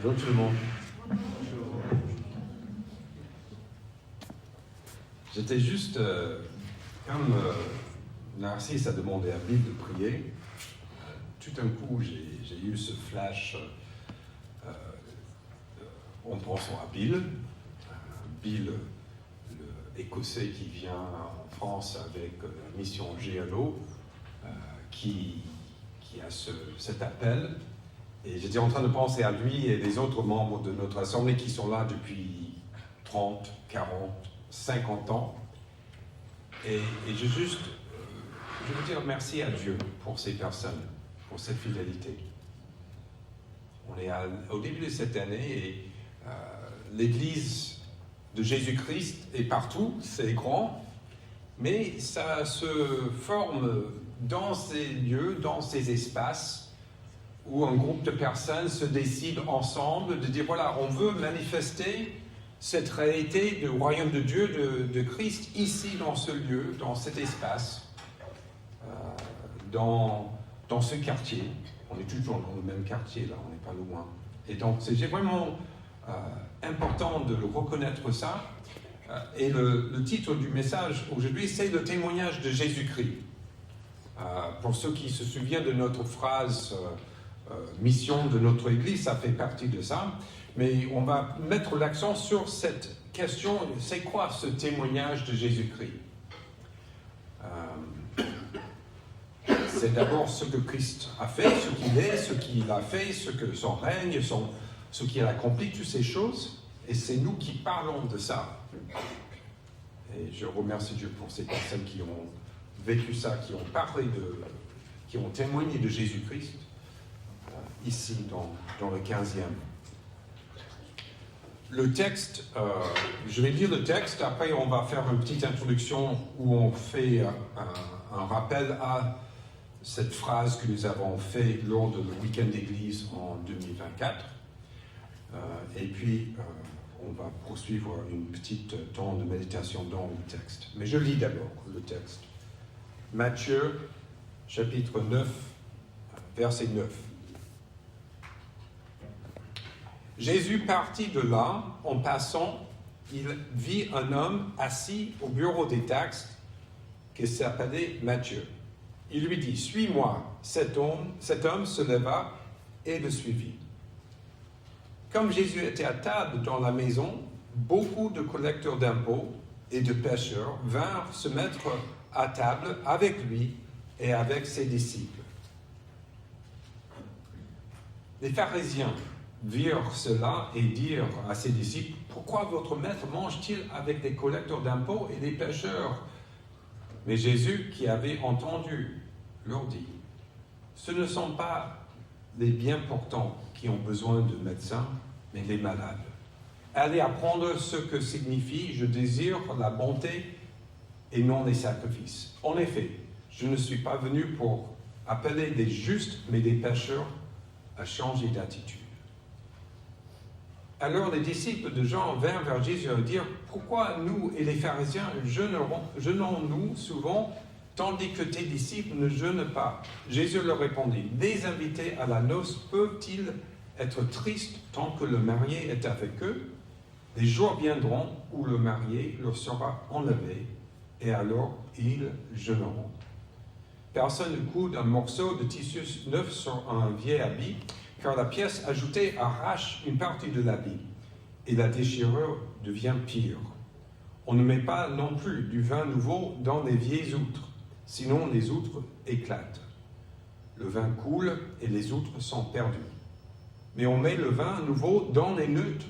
Bonjour tout le monde. J'étais juste, comme Narcisse a demandé à Bill de prier, tout d'un coup j'ai eu ce flash en pensant à Bill. Bill, l'Écossais qui vient en France avec la mission GLO, qui a cet appel. Et j'étais en train de penser à lui et les autres membres de notre assemblée qui sont là depuis 30, 40, 50 ans. Et je veux dire merci à Dieu pour ces personnes, pour cette fidélité. On est au début de cette année et l'Église de Jésus-Christ est partout, c'est grand, mais ça se forme dans ces lieux, dans ces espaces où un groupe de personnes se décide ensemble de dire voilà, on veut manifester cette réalité du royaume de Dieu, de Christ, ici dans ce lieu, dans cet espace, dans ce quartier. On est toujours dans le même quartier, là, on n'est pas loin. Et donc c'est vraiment important de reconnaître ça. Et le titre du message aujourd'hui, c'est le témoignage de Jésus-Christ. Pour ceux qui se souviennent de notre phrase mission de notre Église, ça fait partie de ça. Mais on va mettre l'accent sur cette question, c'est quoi ce témoignage de Jésus-Christ? C'est d'abord ce que Christ a fait, ce qu'il est, ce qu'il a fait, ce que son règne, ce qu'il a accompli, toutes ces choses. Et c'est nous qui parlons de ça. Et je remercie Dieu pour ces personnes qui ont vécu ça, qui ont parlé qui ont témoigné de Jésus-Christ, ici dans le 15e. Le texte, je vais lire le texte, après on va faire une petite introduction où on fait un rappel à cette phrase que nous avons fait lors de le week-end d'église en 2024. Et puis, on va poursuivre une petite temps de méditation dans le texte. Mais je lis d'abord le texte. Matthieu, chapitre 9, verset 9. Jésus partit de là, en passant, il vit un homme assis au bureau des taxes qui s'appelait Matthieu. Il lui dit, « Suis-moi ». Cet homme se leva et le suivit. Comme Jésus était à table dans la maison, beaucoup de collecteurs d'impôts et de pêcheurs vinrent se mettre à table avec lui et avec ses disciples. Les pharisiens virent cela et dirent à ses disciples, « Pourquoi votre maître mange-t-il avec des collecteurs d'impôts et des pêcheurs ?» Mais Jésus, qui avait entendu, leur dit, « Ce ne sont pas les bien portants qui ont besoin de médecins, mais les malades. Allez apprendre ce que signifie « Je désire la bonté et non les sacrifices ». En effet, je ne suis pas venu pour appeler des justes, mais des pécheurs à changer d'attitude. » Alors les disciples de Jean vinrent vers Jésus et dirent « Pourquoi nous et les pharisiens jeûnons-nous souvent, tandis que tes disciples ne jeûnent pas ?» Jésus leur répondit « Les invités à la noce peuvent-ils être tristes tant que le marié est avec eux? Les jours viendront où le marié leur sera enlevé, et alors ils jeûneront. Personne ne coude un morceau de tissu neuf sur un vieil habit, car la pièce ajoutée arrache une partie de l'habit, et la déchirure devient pire. On ne met pas non plus du vin nouveau dans les vieilles outres, sinon les outres éclatent. Le vin coule et les outres sont perdues. Mais on met le vin nouveau dans les outres,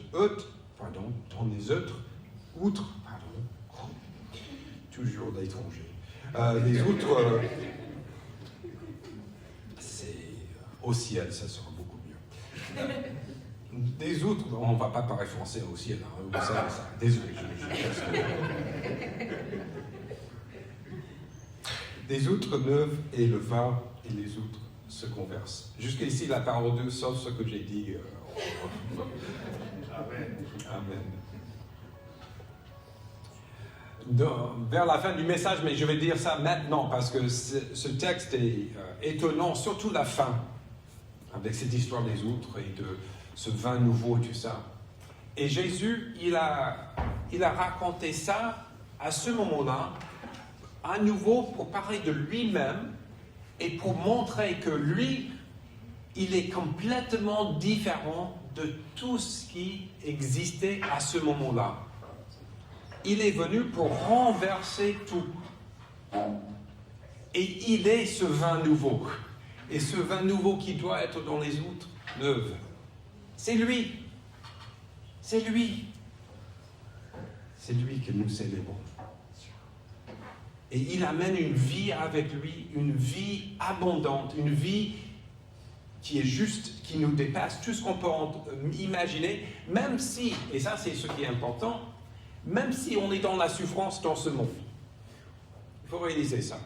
toujours l'étranger. Les outres, c'est au ciel, ça sera beaucoup mieux. Des outres, on ne va pas parler français au ciel, hein, vous savez ça. Désolé, Des outres neuves et le vin et les outres se conversent. Jusqu'ici, la parole de Dieu, sauf ce que j'ai dit. Amen. Amen. Vers la fin du message, mais je vais dire ça maintenant parce que ce texte est étonnant, surtout la fin, avec cette histoire des outres et ce vin nouveau et tout ça. Et Jésus, il a raconté ça à ce moment-là, à nouveau pour parler de lui-même et pour montrer que lui, il est complètement différent de tout ce qui existait à ce moment-là. Il est venu pour renverser tout. Et il est ce vin nouveau. Et ce vin nouveau qui doit être dans les outres neuves. C'est lui. C'est lui. C'est lui que nous célébrons. Et il amène une vie avec lui, une vie abondante, une vie qui est juste, qui nous dépasse tout ce qu'on peut imaginer, même si, et ça c'est ce qui est important, même si on est dans la souffrance dans ce monde. Il faut réaliser ça.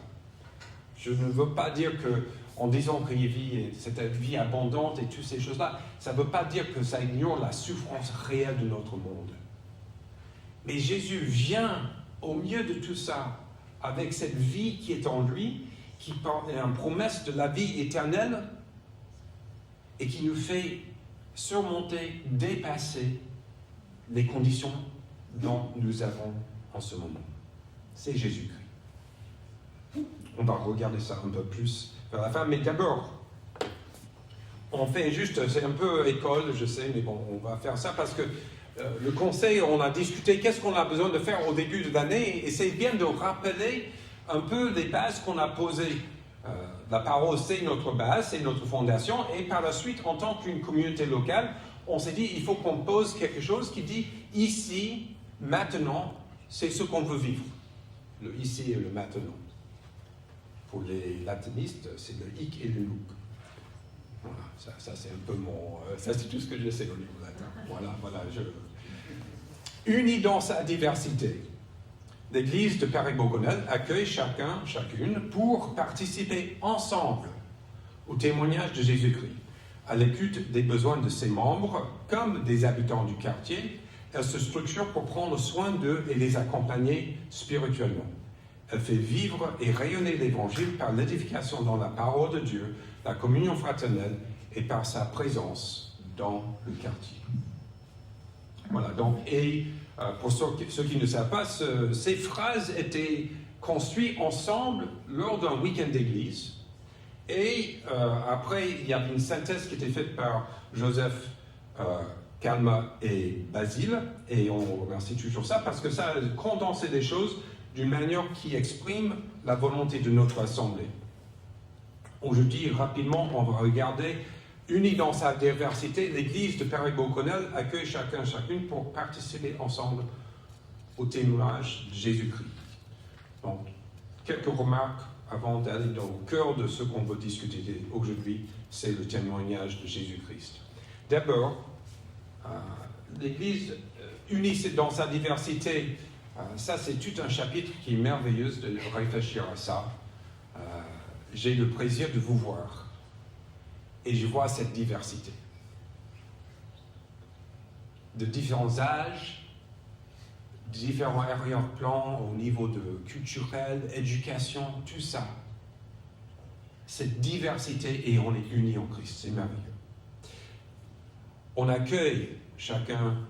Je ne veux pas dire qu'en disant qu'il vit cette vie abondante et toutes ces choses-là, ça ne veut pas dire que ça ignore la souffrance réelle de notre monde. Mais Jésus vient au milieu de tout ça, avec cette vie qui est en lui, qui est une promesse de la vie éternelle, et qui nous fait surmonter, dépasser les conditions dont nous avons en ce moment. C'est Jésus-Christ. On va regarder ça un peu plus vers la fin, mais d'abord, on fait juste, c'est un peu école, je sais, mais bon, on va faire ça parce que le conseil, on a discuté qu'est-ce qu'on a besoin de faire au début de l'année, et c'est bien de rappeler un peu les bases qu'on a posées. La parole, c'est notre base, c'est notre fondation, et par la suite, en tant qu'une communauté locale, on s'est dit, il faut qu'on pose quelque chose qui dit, ici, maintenant, c'est ce qu'on veut vivre. Le ici et le maintenant. Pour les latinistes, c'est le hic et le nunc. Voilà, ça c'est un peu mon... ça c'est tout ce que je sais au niveau latin. Voilà, Unis dans sa diversité. L'Église de Paris-Bourgonel accueille chacune pour participer ensemble au témoignage de Jésus-Christ, à l'écoute des besoins de ses membres comme des habitants du quartier. Elle se structure pour prendre soin d'eux et les accompagner spirituellement. Elle fait vivre et rayonner l'Évangile par l'édification dans la parole de Dieu, la communion fraternelle et par sa présence dans le quartier. Voilà, donc, et pour ceux qui ne savent pas, ces phrases étaient construites ensemble lors d'un week-end d'église. Et après, il y a une synthèse qui était faite par Joseph, Calma et Basile. Et on remercie toujours ça parce que ça a condensé des choses d'une manière qui exprime la volonté de notre assemblée. Aujourd'hui, rapidement, on va regarder, unis dans sa diversité, l'Église de Paris-Bourgonel accueille chacune pour participer ensemble au témoignage de Jésus-Christ. Donc, quelques remarques avant d'aller dans le cœur de ce qu'on veut discuter aujourd'hui, c'est le témoignage de Jésus-Christ. D'abord, l'Église unie dans sa diversité, ça c'est tout un chapitre qui est merveilleux de réfléchir à ça. J'ai le plaisir de vous voir et je vois cette diversité. De différents âges, différents arrière-plans au niveau de culturel, éducation, tout ça. Cette diversité et on est unis en Christ, c'est merveilleux. On accueille chacune.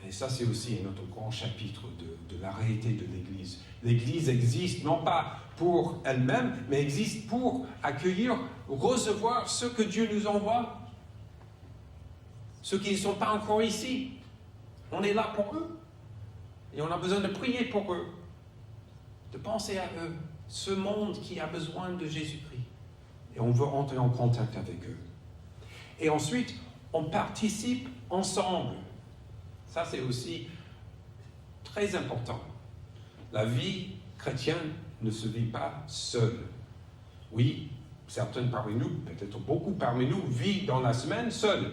Et ça, c'est aussi notre grand chapitre de la réalité de l'Église. L'Église existe non pas pour elle-même, mais existe pour accueillir, recevoir ceux que Dieu nous envoie. Ceux qui ne sont pas encore ici. On est là pour eux. Et on a besoin de prier pour eux. De penser à eux. Ce monde qui a besoin de Jésus-Christ. Et on veut entrer en contact avec eux. Et ensuite, on participe ensemble. Ça, c'est aussi très important. La vie chrétienne ne se vit pas seule. Oui, certains parmi nous, peut-être beaucoup parmi nous, vivent dans la semaine seuls.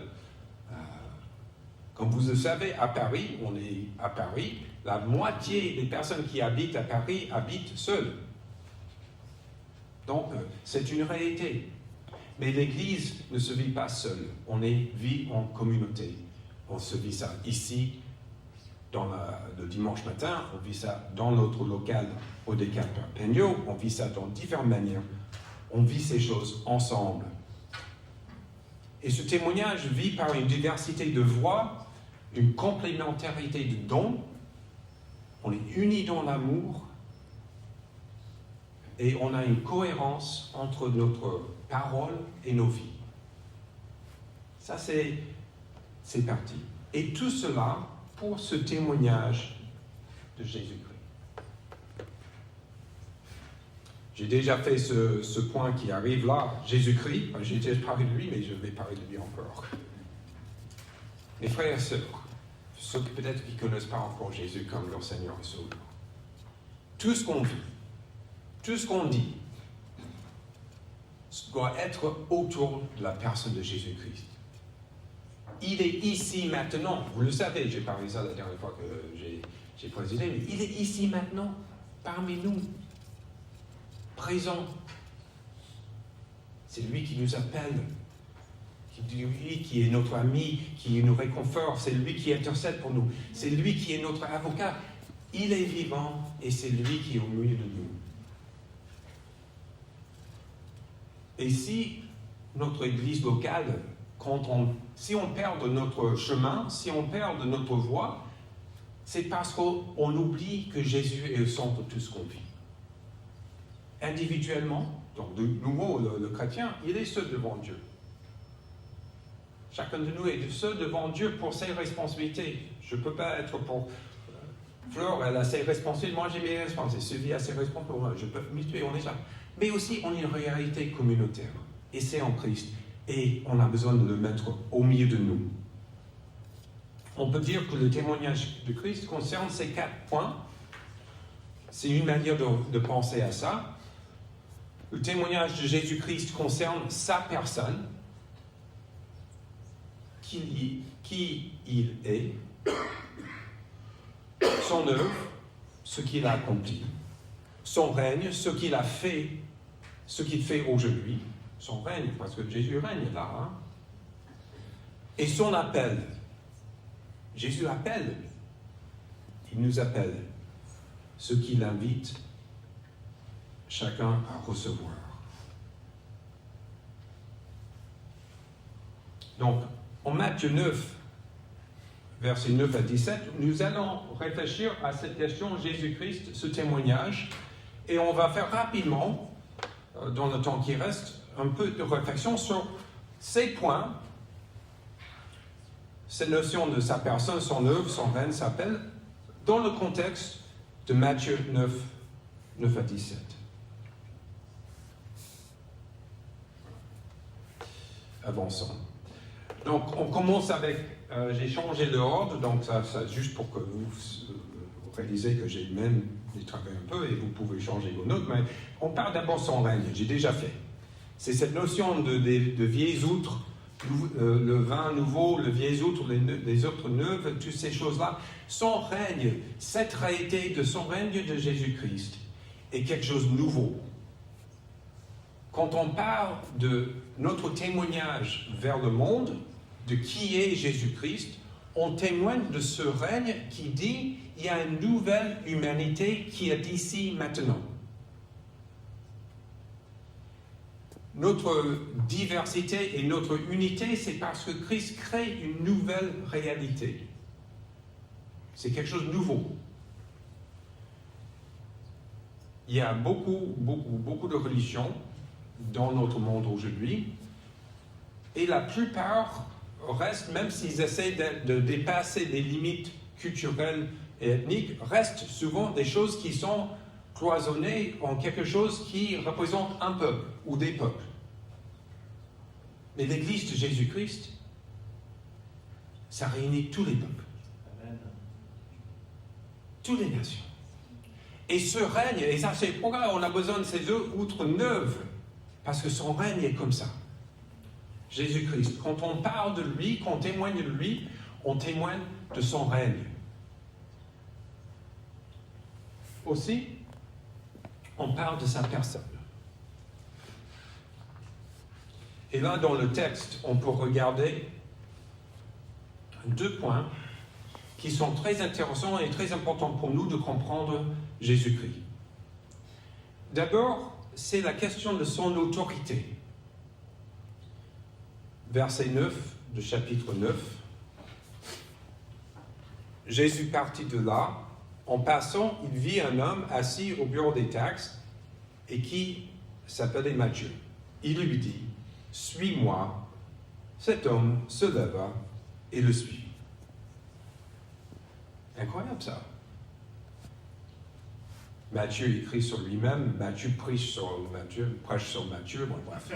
Comme vous le savez, à Paris, on est à Paris, la moitié des personnes qui habitent à Paris habitent seules. Donc, c'est une réalité. Mais l'Église ne se vit pas seule. On vit en communauté. On se vit ça ici, le dimanche matin, on vit ça dans notre local au Descartes Perpignan, on vit ça dans différentes manières. On vit ces choses ensemble. Et ce témoignage vit par une diversité de voix, une complémentarité de dons. On est unis dans l'amour et on a une cohérence entre notre parole et nos vies. Ça, c'est parti. Et tout cela pour ce témoignage de Jésus-Christ. J'ai déjà fait ce point qui arrive là, Jésus-Christ. J'ai déjà parlé de lui, mais je vais parler de lui encore. Mes frères et sœurs, ceux qui peut-être qui ne connaissent pas encore Jésus comme leur Seigneur et Sauveur, tout ce qu'on vit, tout ce qu'on dit, doit être autour de la personne de Jésus-Christ. Il est ici maintenant. Vous le savez, j'ai parlé de ça la dernière fois que j'ai présidé, mais il est ici maintenant, parmi nous, présent. C'est lui qui nous appelle, lui qui est notre ami, qui nous réconforte, c'est lui qui intercède pour nous, c'est lui qui est notre avocat. Il est vivant et c'est lui qui est au milieu de nous. Et si notre église locale, si on perd de notre chemin, si on perd de notre voie, c'est parce qu'on oublie que Jésus est au centre de tout ce qu'on vit. Individuellement, donc de nouveau, le chrétien, il est seul devant Dieu. Chacun de nous est seul devant Dieu pour ses responsabilités. Je ne peux pas être pour... Flore, elle a ses responsabilités, moi j'ai mes responsabilités. Sylvie a ses responsabilités, je peux m'y tuer, on est ça. Mais aussi, on a une réalité communautaire. Et c'est en Christ. Et on a besoin de le mettre au milieu de nous. On peut dire que le témoignage de Christ concerne ces 4 points. C'est une manière de penser à ça. Le témoignage de Jésus-Christ concerne sa personne, qui il est, son œuvre, ce qu'il a accompli, son règne, ce qu'il a fait, ce qu'il fait aujourd'hui, son règne, parce que Jésus règne là, hein? Et son appel. Jésus appelle, il nous appelle, ce qu'il invite chacun à recevoir. Donc, en Matthieu 9, versets 9 à 17, nous allons réfléchir à cette question, Jésus-Christ, ce témoignage, et on va faire rapidement, dans le temps qui reste, un peu de réflexion sur ces points, cette notion de sa personne, son œuvre, son règne s'appelle, dans le contexte de Matthieu 9, 9 à 17. Avançons. Donc, on commence avec, j'ai changé l'ordre, donc ça juste pour que vous réalisez que j'ai même travaillé un peu et vous pouvez changer vos notes, mais on parle d'abord de son règne, j'ai déjà fait. C'est cette notion de vieilles outres, le vin nouveau, le vieilles outres, les outres neuves, toutes ces choses-là. Son règne, cette réalité de son règne de Jésus-Christ est quelque chose de nouveau. Quand on parle de notre témoignage vers le monde, de qui est Jésus-Christ, on témoigne de ce règne qui dit il y a une nouvelle humanité qui est ici maintenant. Notre diversité et notre unité, c'est parce que Christ crée une nouvelle réalité. C'est quelque chose de nouveau. Il y a beaucoup de religions dans notre monde aujourd'hui, et la plupart restent, même s'ils essaient de dépasser les limites culturelles et ethniques, restent souvent des choses qui sont cloisonnées en quelque chose qui représente un peuple ou des peuples. Mais l'Église de Jésus-Christ, ça réunit tous les peuples, toutes les nations. Et ce règne, et ça c'est pourquoi on a besoin de ces outres neuves, parce que son règne est comme ça. Jésus-Christ, quand on parle de lui, quand on témoigne de lui, on témoigne de son règne. Aussi, on parle de sa personne. Et là, dans le texte, on peut regarder 2 points qui sont très intéressants et très importants pour nous de comprendre Jésus-Christ. D'abord, c'est la question de son autorité. verset 9 du chapitre 9. Jésus partit de là. En passant, il vit un homme assis au bureau des taxes et qui s'appelait Matthieu. Il lui dit, « Suis-moi. » Cet homme se leva et le suivit. Incroyable ça. Matthieu écrit sur lui-même, Matthieu prêche sur Matthieu, bon, bref.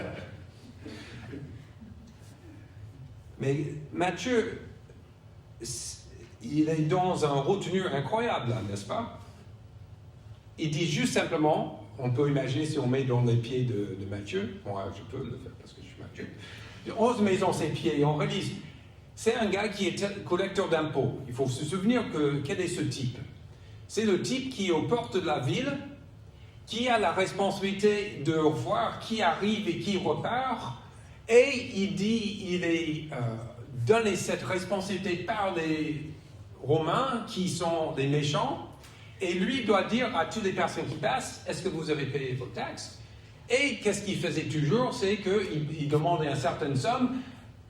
Mais Matthieu, il est dans un retenue incroyable, là, n'est-ce pas? Il dit juste simplement, on peut imaginer si on met dans les pieds de Matthieu, moi je peux le faire parce que je suis Matthieu, 11 met dans ses pieds et on réalise, c'est un gars qui est collecteur d'impôts. Il faut se souvenir quel est ce type? C'est le type qui est aux portes de la ville, qui a la responsabilité de voir qui arrive et qui repart, et il est donné cette responsabilité par les Romains, qui sont des méchants, et lui doit dire à toutes les personnes qui passent, est-ce que vous avez payé vos taxes? Et qu'est-ce qu'il faisait toujours? C'est qu'il demandait une certaine somme,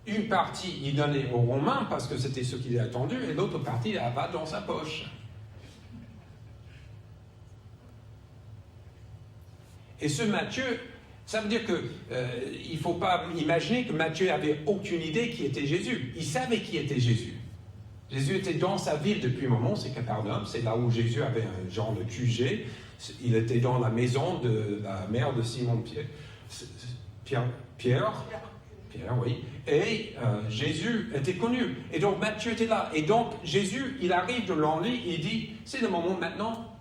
une partie il donnait aux Romains, parce que c'était ce qu'il a attendu, et l'autre partie il va dans sa poche. Et ce Matthieu, ça veut dire qu'il ne faut pas imaginer que Matthieu n'avait aucune idée qui était Jésus. Il savait qui était Jésus. Jésus était dans sa ville depuis un moment, c'est Capernaum, c'est là où Jésus avait un genre de QG. Il était dans la maison de la mère de Simon Pierre, oui. Et Jésus était connu. Et donc Matthieu était là. Et donc Jésus, il arrive devant lui, il dit, c'est le moment maintenant,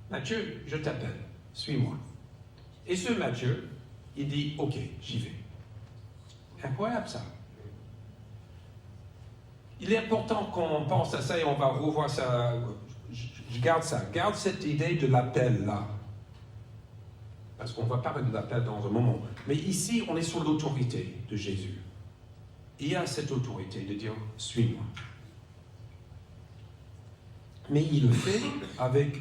Matthieu, je t'appelle, suis-moi. Et ce Matthieu, il dit, ok, j'y vais. Incroyable ça. Il est important qu'on pense à ça et on va revoir ça. Je garde ça. Garde cette idée de l'appel là. Parce qu'on va parler de l'appel dans un moment. Mais ici, on est sur l'autorité de Jésus. Il y a cette autorité de dire, suis-moi. Mais il le fait avec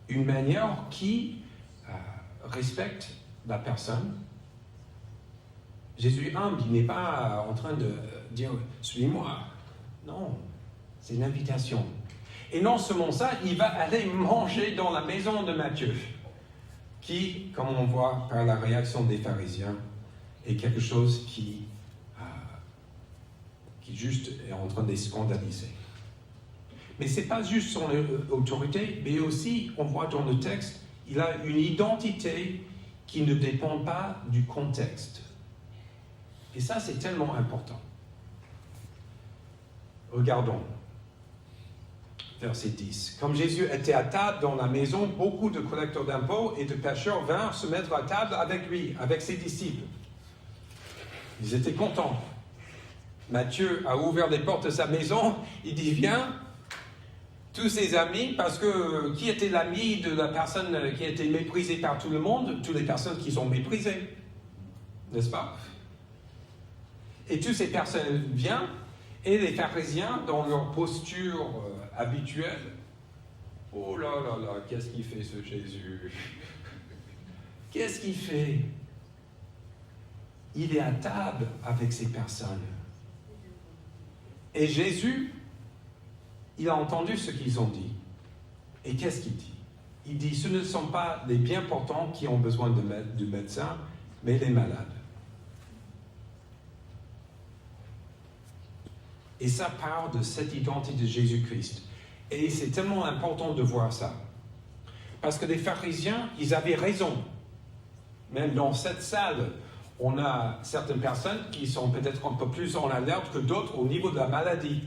une manière qui respecte la personne. Jésus humble, il n'est pas en train de dire « suis-moi ». Non, c'est une invitation. Et non seulement ça, il va aller manger dans la maison de Matthieu, qui, comme on voit par la réaction des pharisiens, est quelque chose qui juste est en train de les scandaliser. Mais ce n'est pas juste son autorité, mais aussi, on voit dans le texte, il a une identité qui ne dépend pas du contexte. Et ça, c'est tellement important. Regardons. Verset 10. Comme Jésus était à table dans la maison, beaucoup de collecteurs d'impôts et de pêcheurs vinrent se mettre à table avec lui, avec ses disciples. Ils étaient contents. Matthieu a ouvert les portes de sa maison, il dit, viens, tous ses amis, parce que qui était l'ami de la personne qui a été méprisée par tout le monde? Toutes les personnes qui sont méprisées, n'est-ce pas? Et toutes ces personnes viennent, et les pharisiens, dans leur posture habituelle, oh là là là, qu'est-ce qu'il fait ce Jésus? Qu'est-ce qu'il fait? Il est à table avec ces personnes. Et Jésus, il a entendu ce qu'ils ont dit. Et qu'est-ce qu'il dit? Il dit, ce ne sont pas les bien portants qui ont besoin de médecins, mais les malades. Et ça part de cette identité de Jésus-Christ. Et c'est tellement important de voir ça. Parce que les pharisiens, ils avaient raison. Même dans cette salle, on a certaines personnes qui sont peut-être un peu plus en alerte que d'autres au niveau de la maladie.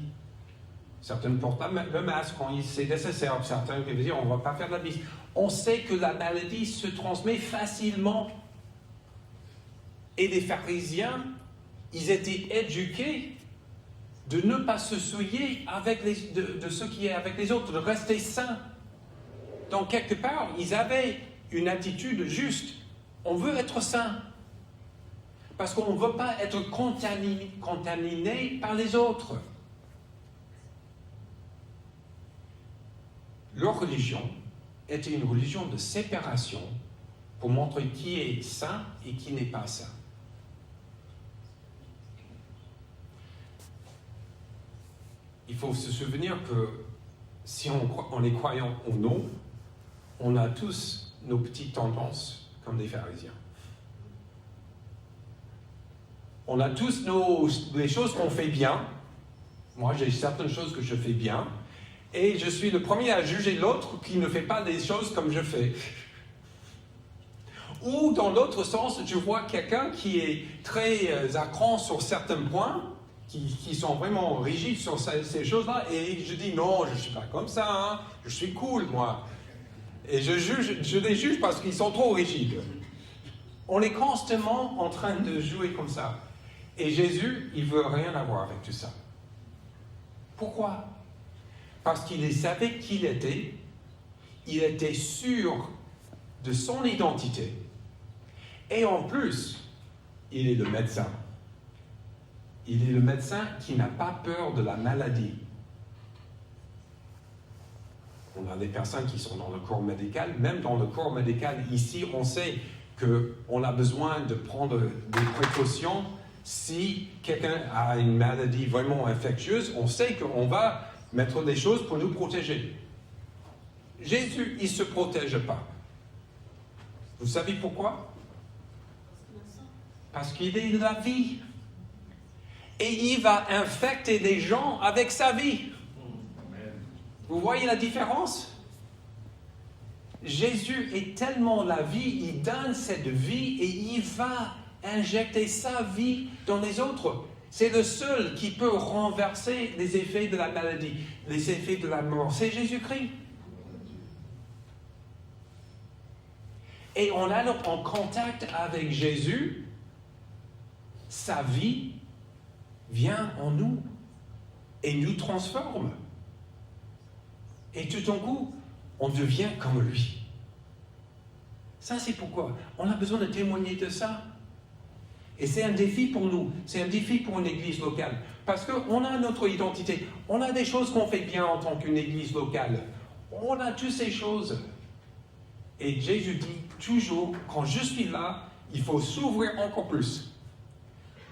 Certaines portent le masque quand c'est nécessaire. Certains peuvent dire, on ne va pas faire de la bise. On sait que la maladie se transmet facilement. Et les pharisiens, ils étaient éduqués de ne pas se souiller de ce qui est avec les autres, de rester sains. Donc, quelque part, ils avaient une attitude juste. On veut être sain. Parce qu'on ne veut pas être contaminé par les autres. Leur religion était une religion de séparation pour montrer qui est saint et qui n'est pas saint. faut se souvenir que si on est croyant ou non, on a tous nos petites tendances comme des pharisiens. On a tous les choses qu'on fait bien. Moi, j'ai certaines choses que je fais bien. Et je suis le premier à juger l'autre qui ne fait pas des choses comme je fais. Ou dans l'autre sens, je vois quelqu'un qui est très à cran sur certains points, qui sont vraiment rigides sur ces choses-là, et je dis non, je ne suis pas comme ça, hein, je suis cool, moi. Et je les juge parce qu'ils sont trop rigides. On est constamment en train de jouer comme ça. Et Jésus, il ne veut rien avoir avec tout ça. Pourquoi? Parce qu'il savait qui il était sûr de son identité, et en plus, il est le médecin. Il est le médecin qui n'a pas peur de la maladie. On a des personnes qui sont dans le corps médical, même dans le corps médical, ici, on sait qu'on a besoin de prendre des précautions. Si quelqu'un a une maladie vraiment infectieuse, on sait qu'on va mettre des choses pour nous protéger. Jésus, il ne se protège pas. Vous savez pourquoi? Parce qu'il est la vie. Et il va infecter des gens avec sa vie. Vous voyez la différence? Jésus est tellement la vie, il donne cette vie et il va injecter sa vie dans les autres. C'est le seul qui peut renverser les effets de la maladie, les effets de la mort. C'est Jésus-Christ. Et on a en contact avec Jésus, sa vie vient en nous et nous transforme. Et tout d'un coup, on devient comme lui. Ça, c'est pourquoi on a besoin de témoigner de ça. Et c'est un défi pour nous, c'est un défi pour une église locale. Parce qu'on a notre identité, on a des choses qu'on fait bien en tant qu'une église locale. On a toutes ces choses. Et Jésus dit toujours, quand je suis là, il faut s'ouvrir encore plus.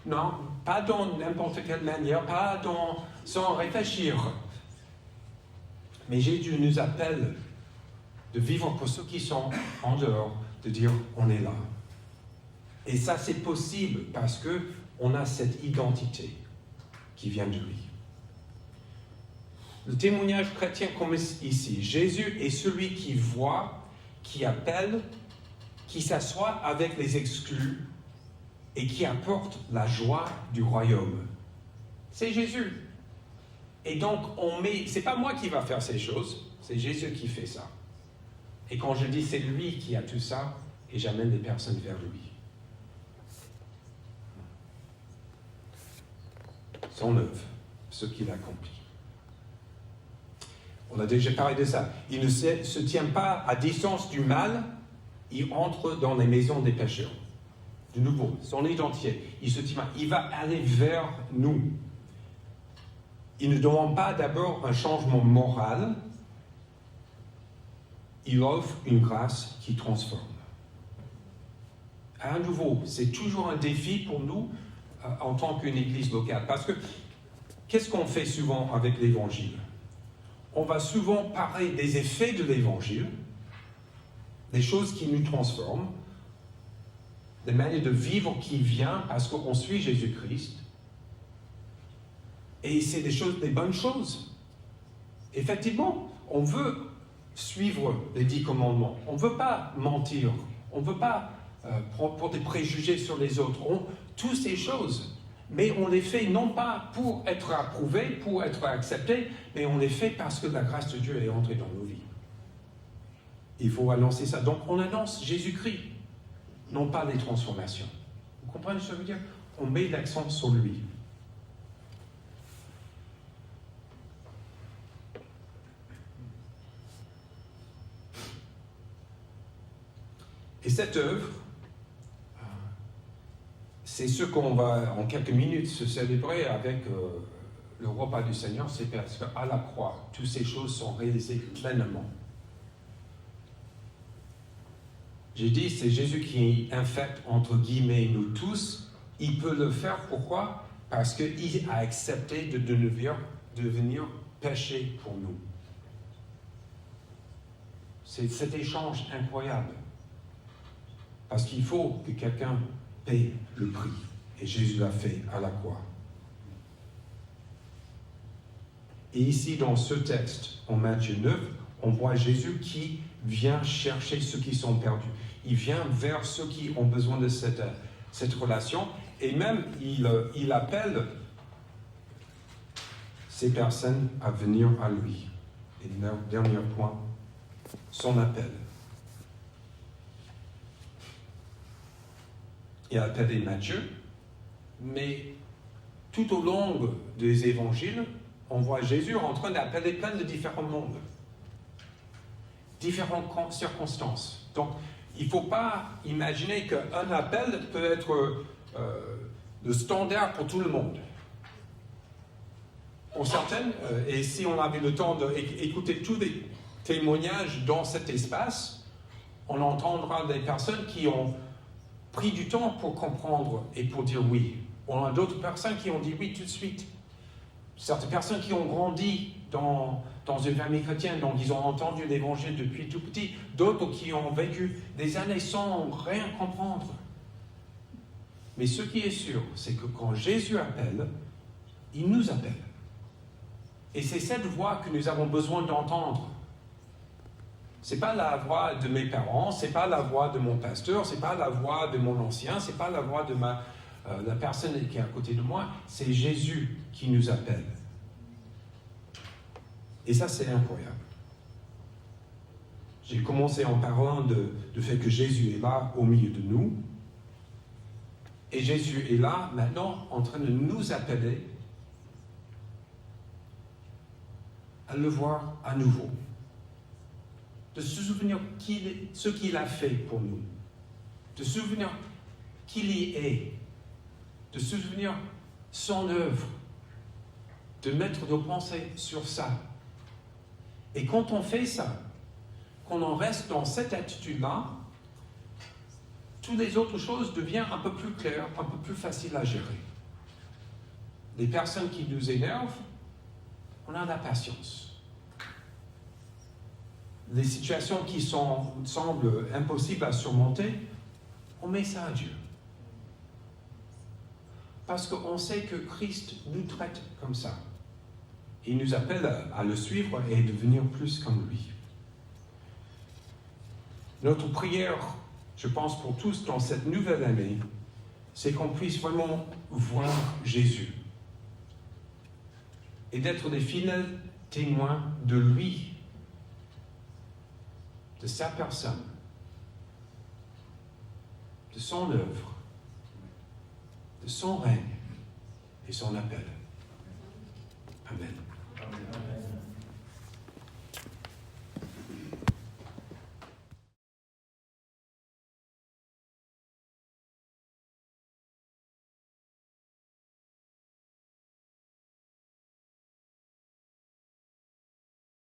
Non, pas dans n'importe quelle manière, pas sans réfléchir. Mais Jésus nous appelle de vivre pour ceux qui sont en dehors, de dire on est là. Et ça, c'est possible parce qu'on a cette identité qui vient de lui. Le témoignage chrétien comme ici, Jésus est celui qui voit, qui appelle, qui s'assoit avec les exclus et qui apporte la joie du royaume. C'est Jésus. Et donc, c'est pas moi qui va faire ces choses, c'est Jésus qui fait ça. Et quand je dis c'est lui qui a tout ça, et j'amène les personnes vers lui. Son œuvre, ce qu'il accomplit. On a déjà parlé de ça. Il ne se tient pas à distance du mal, il entre dans les maisons des pécheurs. De nouveau, son identité, il va aller vers nous. Il ne demande pas d'abord un changement moral, il offre une grâce qui transforme. À nouveau, c'est toujours un défi pour nous en tant qu'une église locale. Parce que, qu'est-ce qu'on fait souvent avec l'évangile? On va souvent parler des effets de l'évangile, des choses qui nous transforment, des manières de vivre qui viennent parce qu'on suit Jésus-Christ. Et c'est des bonnes choses. Effectivement, on veut suivre les 10 commandements. On ne veut pas mentir. On ne veut pas prendre des préjugés sur les autres. Toutes ces choses. Mais on les fait non pas pour être approuvés, pour être acceptés, mais on les fait parce que la grâce de Dieu est entrée dans nos vies. Il faut annoncer ça. Donc on annonce Jésus-Christ, non pas les transformations. Vous comprenez ce que je veux dire? On met l'accent sur lui. Et cette œuvre, c'est ce qu'on va en quelques minutes se célébrer avec le repas du Seigneur, c'est parce qu'à la croix, toutes ces choses sont réalisées pleinement. J'ai dit, c'est Jésus qui infecte, entre guillemets, nous tous. Il peut le faire, pourquoi? Parce qu'il a accepté de devenir devenir péché pour nous. C'est cet échange incroyable. Parce qu'il faut que quelqu'un paye le prix. Et Jésus l'a fait à la croix. Et ici, dans ce texte, en Matthieu 9, on voit Jésus qui vient chercher ceux qui sont perdus. Il vient vers ceux qui ont besoin de cette relation. Et même, il appelle ces personnes à venir à lui. Et dernier point, son appel. Il a appelé Matthieu, mais tout au long des évangiles, on voit Jésus en train d'appeler plein de différents mondes, différentes circonstances. Donc, il ne faut pas imaginer qu'un appel peut être le standard pour tout le monde. Pour certaines, et si on avait le temps d'écouter tous les témoignages dans cet espace, on entendra des personnes qui ont pris du temps pour comprendre et pour dire oui. On a d'autres personnes qui ont dit oui tout de suite. Certaines personnes qui ont grandi dans une famille chrétienne, donc ils ont entendu l'évangile depuis tout petit. D'autres qui ont vécu des années sans rien comprendre. Mais ce qui est sûr, c'est que quand Jésus appelle, il nous appelle. Et c'est cette voix que nous avons besoin d'entendre. Ce n'est pas la voix de mes parents, ce n'est pas la voix de mon pasteur, ce n'est pas la voix de mon ancien, ce n'est pas la voix de la personne qui est à côté de moi, c'est Jésus qui nous appelle. Et ça, c'est incroyable. J'ai commencé en parlant du fait que Jésus est là au milieu de nous. Et Jésus est là maintenant en train de nous appeler à le voir à nouveau. De se souvenir ce qu'il a fait pour nous. De se souvenir qui il est. De se souvenir son œuvre. De mettre nos pensées sur ça. Et quand on fait ça, quand on reste dans cette attitude-là, toutes les autres choses deviennent un peu plus claires, un peu plus faciles à gérer. Les personnes qui nous énervent, on a de la patience. Les situations qui semblent impossibles à surmonter, on met ça à Dieu. Parce qu'on sait que Christ nous traite comme ça. Il nous appelle à le suivre et devenir plus comme lui. Notre prière, je pense pour tous dans cette nouvelle année, c'est qu'on puisse vraiment voir Jésus et d'être des fidèles témoins de lui, de sa personne, de son œuvre, de son règne et son appel.